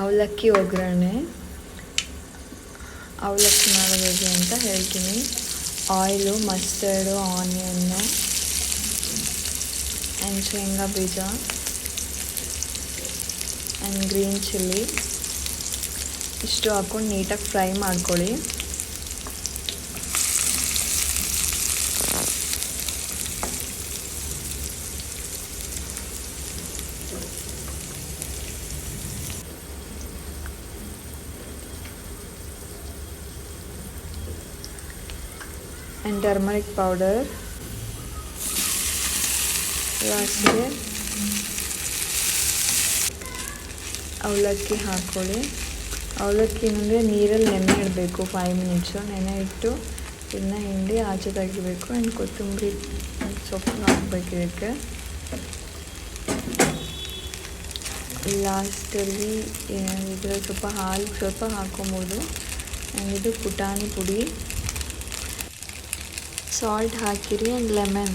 ಅವಲಕ್ಕಿ ಒಗ್ಗರಣೆ. ಅವಲಕ್ಕಿ ಮಾಡೋದು ಹೇಗೆ ಅಂತ ಹೇಳ್ತೀನಿ. ಆಯಿಲು, ಮಸ್ಟರ್ಡು, ಆನಿಯನ್ನು ಆ್ಯಂಡ್ ಶೇಂಗಾ ಬೀಜ ಆ್ಯಂಡ್ ಗ್ರೀನ್ ಚಿಲ್ಲಿ ಇಷ್ಟು ಹಾಕ್ಕೊಂಡು ನೀಟಾಗಿ ಫ್ರೈ ಮಾಡ್ಕೊಳ್ಳಿ. And turmeric powder. ಲಾಸ್ಟ್ಗೆ ಅವಲಕ್ಕಿ ಹಾಕ್ಕೊಳ್ಳಿ. ಅವಲಕ್ಕಿ ಅಂದರೆ ನೀರಲ್ಲಿ ನೆನೆ ಇಡಬೇಕು 5 ಮಿನಿಟ್ಸು. ನೆನೆ ಇಟ್ಟು ಇದನ್ನ ಹಿಂಡಿ ಆಚೆ ತೆಗಿಬೇಕು. ಆ್ಯಂಡ್ ಕೊತ್ತಂಬರಿ ಸೊಪ್ಪು ಹಾಕ್ಬೇಕು ಇದಕ್ಕೆ. ಲಾಸ್ಟಲ್ಲಿ ಇದರಲ್ಲಿ ಸ್ವಲ್ಪ ಹಾಲು ಸ್ವಲ್ಪ ಹಾಕ್ಕೊಬೋದು. ಆ್ಯಂಡ್ ಇದು ಪುಟಾಣಿ ಪುಡಿ, ಸಾಲ್ಟ್ ಹಾಕಿರಿ ಆ್ಯಂಡ್ ಲೆಮನ್.